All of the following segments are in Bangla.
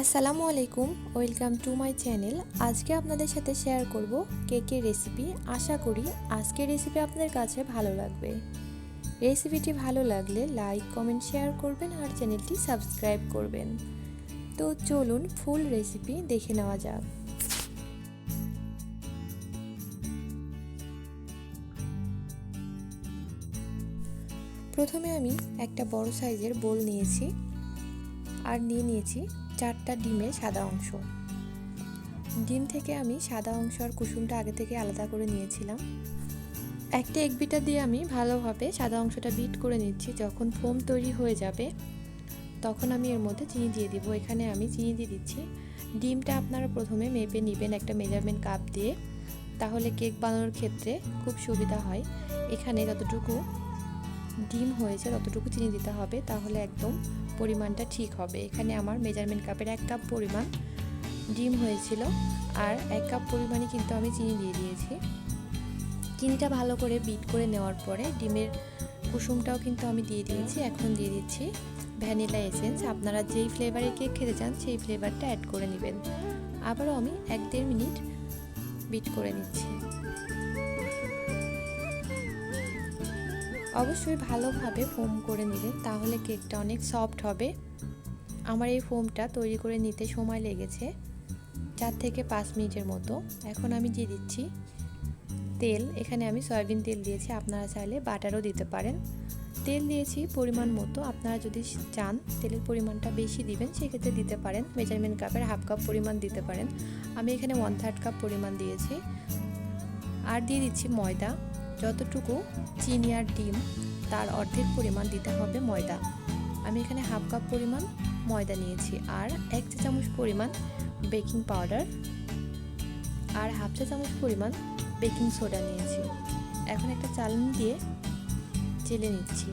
আসসালামু আলাইকুম, ওয়েলকাম টু মাই চ্যানেল। আজকে আপনাদের সাথে শেয়ার করব কেকের রেসিপি। আশা করি আজকের রেসিপি আপনাদের কাছে ভালো লাগবে। রেসিপিটি ভালো লাগলে লাইক, কমেন্ট, শেয়ার করবেন আর চ্যানেলটি সাবস্ক্রাইব করবেন। তো চলুন ফুল রেসিপি দেখে নেওয়া যাক। প্রথমে আমি একটা বড় সাইজের বোল নিয়েছি আর নিয়েছি 4টা ডিমের সাদা অংশ। ডিম থেকে আমি সাদা অংশ আর কুসুমটা আগে থেকে আলাদা করে নিয়েছিলাম। একটা এগ বিটার দিয়ে আমি ভালোভাবে সাদা অংশটা বিট করে নিচ্ছি। যখন ফোম তৈরি হয়ে যাবে তখন আমি এর মধ্যে চিনি দিয়ে দিব। এখানে আমি চিনি দিয়ে দিচ্ছি। ডিমটা আপনারা প্রথমে মেপে নেবেন একটা মেজারমেন্ট কাপ দিয়ে, তাহলে কেক বানানোর ক্ষেত্রে খুব সুবিধা হয়। এখানে যতটুকু ডিম হয়েছে ততটুকু চিনি দিতে হবে, তাহলে একদম পরিমাণটা ঠিক হবে। এখানে আমার মেজারমেন্ট কাপের 1 কাপ পরিমাণ ডিম হয়েছিল আর 1 কাপ পরিমাণই কিন্তু আমি চিনি দিয়ে দিয়েছি। চিনিটা ভালো করে বিট করে নেওয়ার পরে ডিমের কুসুমটাও কিন্তু আমি দিয়ে দিয়েছি। এখন দিয়ে দিচ্ছি ভ্যানিলা এসেন্স। আপনারা যেই ফ্লেভারের কেক খেতে চান সেই ফ্লেভারটা অ্যাড করে নেবেন। আবারও আমি 1-1.5 মিনিট বিট করে নিচ্ছি। অবশ্যই ভালোভাবে ফোম করে নেবেন, তাহলে কেকটা অনেক সফট হবে। আমার এই ফোমটা তৈরি করে নিতে সময় লেগেছে 4 থেকে 5 মিনিটের মতো। এখন আমি দিয়ে দিচ্ছি তেল। এখানে আমি সয়াবিন তেল দিয়েছি, আপনারা চাইলে বাটারও দিতে পারেন। তেল দিয়েছি পরিমাণ মতো। আপনারা যদি চান তেলের পরিমাণটা বেশি দিবেন সেক্ষেত্রে দিতে পারেন, মেজারমেন্ট কাপের 1/2 কাপ পরিমাণ দিতে পারেন। আমি এখানে 1/3 কাপ পরিমাণ দিয়েছি। আর দিয়ে দিচ্ছি ময়দা। যতটুকু চিনি আর ডিম তার অর্ধেক পরিমাণ দিতে হবে ময়দা। আমি এখানে 1/2 কাপ পরিমাণ ময়দা নিয়েছি। আর 1 চা চামচ পরিমাণ বেকিং পাউডার আর 1/2 চা চামচ পরিমাণ বেকিং সোডা নিয়েছি। এখন একটা চালনি দিয়ে চেলে নিচ্ছি।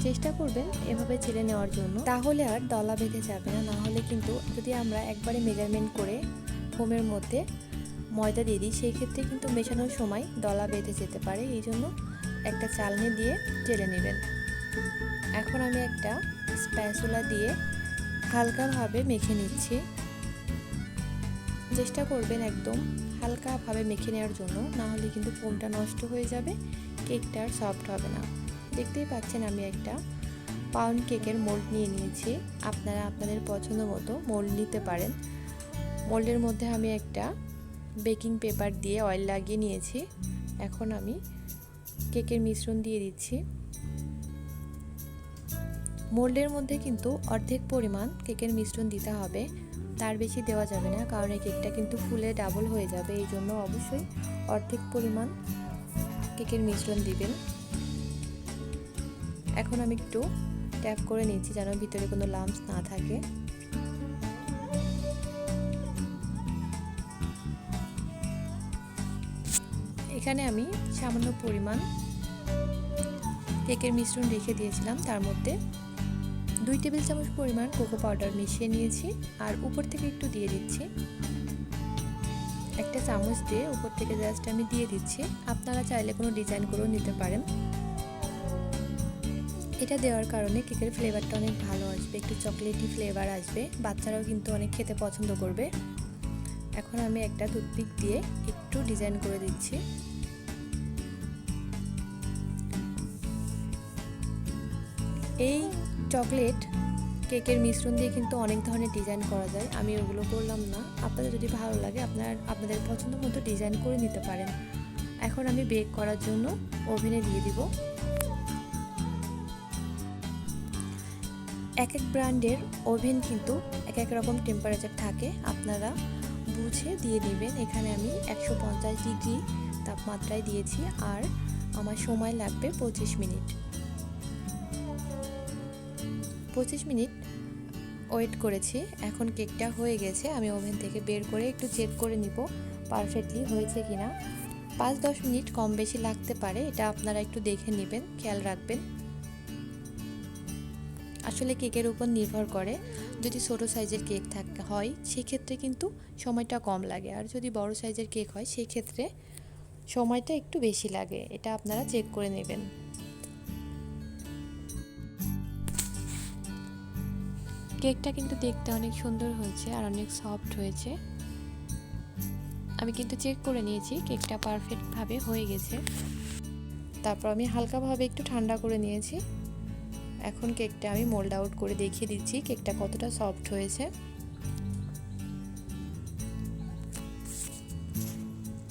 চেষ্টা করবেন এভাবে চেলে নেওয়ার জন্য, তাহলে আর দলা বেঁধে যাবে না। না হলে কিন্তু যদি আমরা একবারে মেজারমেন্ট করে ফোমের মধ্যে ময়দা দিয়ে দিই সেই ক্ষেত্রে কিন্তু মেশানোর সময় দলা বেঁধে যেতে পারে। এই জন্য একটা চালনি দিয়ে চেলে নেবেন। এখন আমি একটা স্প্যাচুলা দিয়ে হালকাভাবে মেখে নিচ্ছি। চেষ্টা করবেন একদম হালকাভাবে মেখে নেওয়ার জন্য, না হলে কিন্তু ফোমটা নষ্ট হয়ে যাবে, কেকটা আর সফট হবে না। দেখতেই পাচ্ছেন আমি একটা পাউন্ড কেকের মোল্ড নিয়ে নিয়েছি। আপনারা আপনাদের পছন্দ মতো মোল্ড নিতে পারেন। মোল্ডের মধ্যে আমি একটা বেকিং পেপার দিয়ে অয়েল লাগিয়ে নিয়েছি। এখন আমি কেকের মিশ্রণ দিয়ে দিচ্ছি। মোল্ডের মধ্যে কিন্তু অর্ধেক পরিমাণ কেকের মিশ্রণ দিতে হবে, তার বেশি দেওয়া যাবে না, কারণ এই কেকটা কিন্তু ফুলে ডাবল হয়ে যাবে। এই জন্য অবশ্যই অর্ধেক পরিমাণ কেকের মিশ্রণ দিবেন। এখন আমি একটু ট্যাপ করে নিচ্ছি যেন ভিতরে কোনো লাম্পস না থাকে। এখানে আমি সামান্য পরিমাণ কেকের মিশ্রণ রেখে দিয়েছিলাম, তার মধ্যে 2 টেবিল চামচ পরিমাণ কোকো পাউডার মিশিয়ে নিয়েছি আর উপর থেকে একটু দিয়ে দিচ্ছি। একটা চামচ দিয়ে উপর থেকে জাস্ট আমি দিয়ে দিচ্ছি। আপনারা চাইলে কোনো ডিজাইন করেও নিতে পারেন। এটা দেওয়ার কারণে কেকের ফ্লেভারটা অনেক ভালো আসবে, একটু চকলেটি ফ্লেভার আসবে। বাচ্চারাও কিন্তু অনেক খেতে পছন্দ করবে। এখন আমি একটা টুথপিক দিয়ে একটু ডিজাইন করে দিচ্ছি। এই চকলেট কেকের মিশ্রণ দিয়ে কিন্তু অনেক ধরনের ডিজাইন করা যায়, আমি ওগুলো করলাম না। আপনাদের যদি ভালো লাগে আপনাদের পছন্দ মতো ডিজাইন করে নিতে পারেন। এখন আমি বেক করার জন্য ওভেনে দিয়ে দিব। এক এক ব্র্যান্ডের ওভেন কিন্তু এক এক রকম টেম্পারেচার থাকে, আপনারা বুঝে দিয়ে নেবেন। এখানে আমি 150 ডিগ্রি তাপমাত্রায় দিয়েছি আর আমার সময় লাগবে 25 মিনিট। 25 মিনিট ওয়েট করেছি। এখন কেকটা হয়ে গেছে। আমি ওভেন থেকে বের করে একটু চেক করে নিব পারফেক্টলি হয়েছে কিনা। 5-10 মিনিট কম বেশি লাগতে পারে, এটা আপনারা একটু দেখে নেবেন, খেয়াল রাখবেন। আসলে কেকের উপর নির্ভর করে। যদি ছোট সাইজের কেক হয় সেক্ষেত্রে কিন্তু সময়টা কম লাগে, আর যদি বড় সাইজের কেক হয় সেই ক্ষেত্রে সময়টা একটু বেশি লাগে। এটা আপনারা চেক করে নেবেন। কেকটা কিন্তু দেখতে অনেক সুন্দর হয়েছে আর অনেক সফট হয়েছে। আমি কিন্তু চেক করে নিয়েছি কেকটা পারফেক্টভাবে হয়ে গেছে। তারপর আমি হালকাভাবে একটু ঠান্ডা করে নিয়েছি। এখন কেকটা আমি মোল্ড আউট করে দেখিয়ে দিচ্ছি কেকটা কতটা সফট হয়েছে।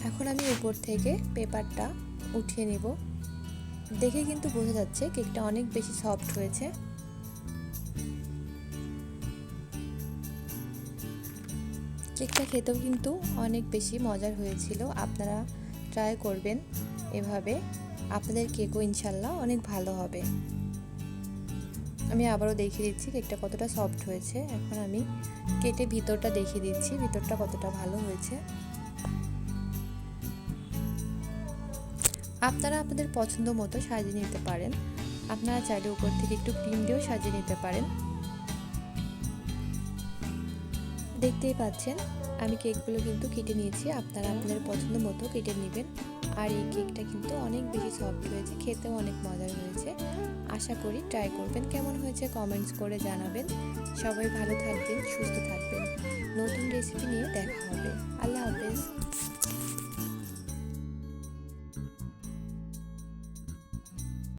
এখন আমি উপর থেকে পেপারটা উঠিয়ে নেব। দেখে কিন্তু বোঝা যাচ্ছে কেকটা অনেক বেশি সফট হয়েছে। কেকটা খেতেও কিন্তু অনেক বেশি মজার হয়েছিল। আপনারা ট্রাই করবেন এভাবে, আপনাদের কেকও ইনশাল্লাহ অনেক ভালো হবে। আমি আবারও দেখিয়ে দিচ্ছি কেকটা কতটা সফট হয়েছে। এখন আমি কেটে ভিতরটা দেখিয়ে দিচ্ছি ভিতরটা কতটা ভালো হয়েছে। আপনারা আপনাদের পছন্দ মতো সাজিয়ে নিতে পারেন। আপনারা চাইলে উপর থেকে একটু ক্রিম দিয়েও সাজিয়ে নিতে পারেন। দেখতেই পাচ্ছেন আমি কেকগুলো কিন্তু কেটে নিয়েছি। আপনারা আপনাদের পছন্দ মতো কেটে নেবেন। আর এই কেকটা কিন্তু অনেক বেশি সফট হয়েছে, খেতেও অনেক মজার হয়েছে। আশা করি ট্রাই করবেন। কেমন হয়েছে কমেন্টস করে জানাবেন। সবাই ভালো থাকবেন, সুস্থ থাকবেন। নতুন রেসিপি নিয়ে দেখা হবে।